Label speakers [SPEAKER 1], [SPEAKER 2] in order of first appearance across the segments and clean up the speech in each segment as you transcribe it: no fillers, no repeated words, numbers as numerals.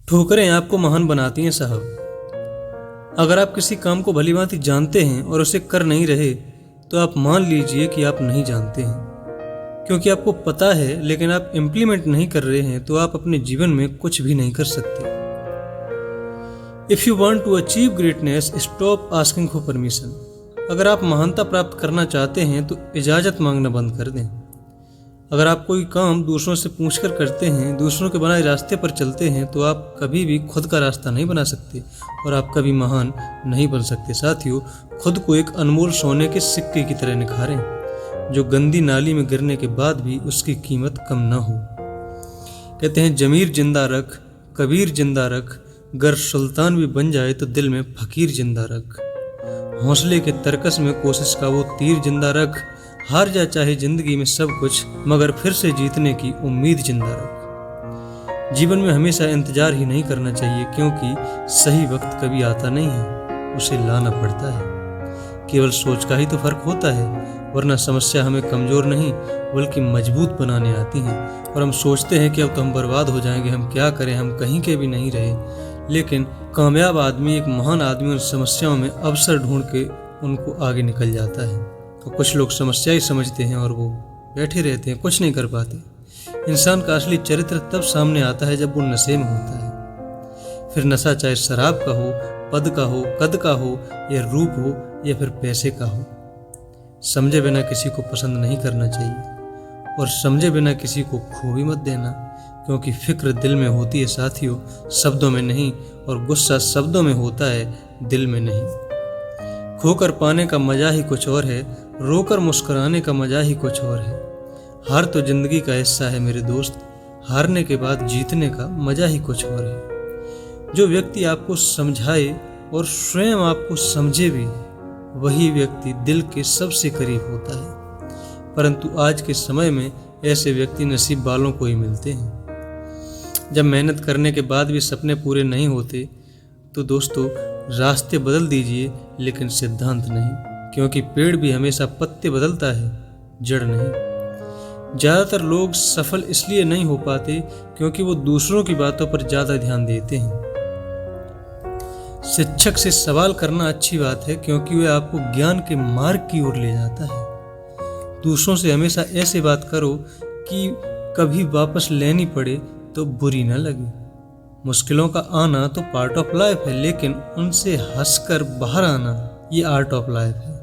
[SPEAKER 1] ठोकरें आपको महान बनाती हैं साहब। अगर आप किसी काम को भलीभांति जानते हैं और उसे कर नहीं रहे तो आप मान लीजिए कि आप नहीं जानते हैं, क्योंकि आपको पता है लेकिन आप इम्प्लीमेंट नहीं कर रहे हैं तो आप अपने जीवन में कुछ भी नहीं कर सकते। If you want to achieve greatness stop asking for permission. अगर आप महानता प्राप्त करना चाहते हैं तो इजाज़त मांगना बंद कर दें। अगर आप कोई काम दूसरों से पूछकर करते हैं, दूसरों के बनाए रास्ते पर चलते हैं तो आप कभी भी खुद का रास्ता नहीं बना सकते और आप कभी महान नहीं बन सकते। साथियों, खुद को एक अनमोल सोने के सिक्के की तरह निखारें जो गंदी नाली में गिरने के बाद भी उसकी कीमत कम न हो। कहते हैं जमीर जिंदा रख, कबीर जिंदा रख, गर सुल्तान भी बन जाए तो दिल में फकीर जिंदा रख। हौसले के तरकस में कोशिश का वो तीर जिंदा रख, हार जा चाहे जिंदगी में सब कुछ मगर फिर से जीतने की उम्मीद जिंदा रख। जीवन में हमेशा इंतजार ही नहीं करना चाहिए, क्योंकि सही वक्त कभी आता नहीं है, उसे लाना पड़ता है। केवल सोच का ही तो फर्क होता है, वरना समस्या हमें कमजोर नहीं बल्कि मजबूत बनाने आती हैं। और हम सोचते हैं कि अब तो हम बर्बाद हो जाएंगे, हम क्या करें, हम कहीं के भी नहीं रहे। लेकिन कामयाब आदमी, एक महान आदमी, उन समस्याओं में अवसर ढूंढ के उनको आगे निकल जाता है। और कुछ लोग समस्या ही समझते हैं और वो बैठे रहते हैं, कुछ नहीं कर पाते। इंसान का असली चरित्र तब सामने आता है जब वो नशे में होता है। फिर नशा चाहे शराब का हो, पद का हो, कद का हो, या रूप हो, या फिर पैसे का हो। समझे बिना किसी को पसंद नहीं करना चाहिए और समझे बिना किसी को खो भी मत देना, क्योंकि फिक्र दिल में होती है साथियों, शब्दों में नहीं, और गुस्सा शब्दों में होता है, दिल में नहीं। खोकर पाने का मजा ही कुछ और है, रोकर मुस्कुराने का मजा ही कुछ और है। हार तो जिंदगी का हिस्सा है मेरे दोस्त, हारने के बाद जीतने का मजा ही कुछ और है। जो व्यक्ति आपको समझाए और स्वयं आपको समझे भी, वही व्यक्ति दिल के सबसे करीब होता है। परंतु आज के समय में ऐसे व्यक्ति नसीब वालों को ही मिलते हैं। जब मेहनत करने के बाद भी सपने पूरे नहीं होते तो दोस्तों रास्ते बदल दीजिए, लेकिन सिद्धांत नहीं, क्योंकि पेड़ भी हमेशा पत्ते बदलता है, जड़ नहीं। ज़्यादातर लोग सफल इसलिए नहीं हो पाते क्योंकि वो दूसरों की बातों पर ज़्यादा ध्यान देते हैं। शिक्षक से सवाल करना अच्छी बात है, क्योंकि वह आपको ज्ञान के मार्ग की ओर ले जाता है। दूसरों से हमेशा ऐसे बात करो कि कभी वापस लेनी पड़े तो बुरी न लगे। मुश्किलों का आना तो पार्ट ऑफ लाइफ है, लेकिन उनसे हंसकर बाहर आना ये आर्ट ऑफ लाइफ है।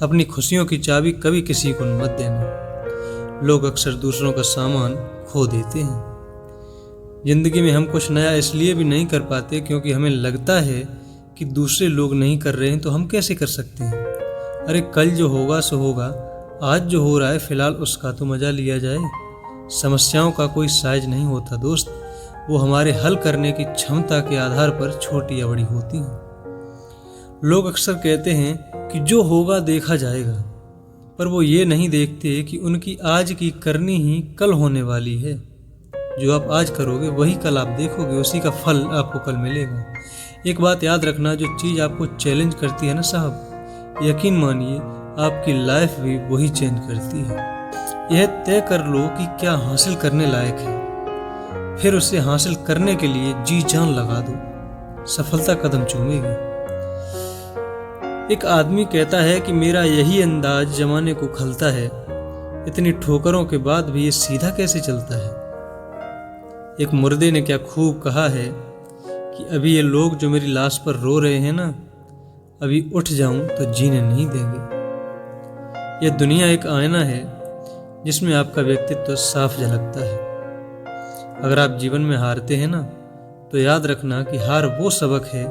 [SPEAKER 1] अपनी खुशियों की चाबी कभी किसी को मत देना। लोग अक्सर दूसरों का सामान खो देते हैं। जिंदगी में हम कुछ नया इसलिए भी नहीं कर पाते क्योंकि हमें लगता है कि दूसरे लोग नहीं कर रहे हैं तो हम कैसे कर सकते हैं। अरे कल जो होगा सो होगा, आज जो हो रहा है फिलहाल उसका तो मजा लिया जाए। समस्याओं का कोई साइज नहीं होता दोस्त, वो हमारे हल करने की क्षमता के आधार पर छोटी या बड़ी होती हैं। लोग अक्सर कहते हैं कि जो होगा देखा जाएगा, पर वो ये नहीं देखते कि उनकी आज की करनी ही कल होने वाली है। जो आप आज करोगे वही कल आप देखोगे, उसी का फल आपको कल मिलेगा। एक बात याद रखना, जो चीज़ आपको चैलेंज करती है ना साहब, यकीन मानिए आपकी लाइफ भी वही चेंज करती है। यह तय कर लो कि क्या हासिल करने लायक है, फिर उसे हासिल करने के लिए जी जान लगा दो, सफलता कदम चूमेगी। एक आदमी कहता है कि मेरा यही अंदाज जमाने को खलता है, इतनी ठोकरों के बाद भी ये सीधा कैसे चलता है। एक मुर्दे ने क्या खूब कहा है कि अभी ये लोग जो मेरी लाश पर रो रहे हैं ना, अभी उठ जाऊं तो जीने नहीं देंगे। यह दुनिया एक आईना है जिसमें आपका व्यक्तित्व साफ झलकता है। अगर आप जीवन में हारते हैं ना, तो याद रखना कि हार वो सबक है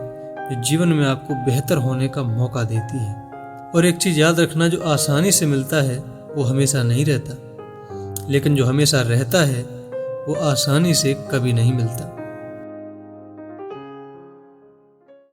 [SPEAKER 1] जो जीवन में आपको बेहतर होने का मौका देती है। और एक चीज़ याद रखना, जो आसानी से मिलता है वो हमेशा नहीं रहता, लेकिन जो हमेशा रहता है वो आसानी से कभी नहीं मिलता।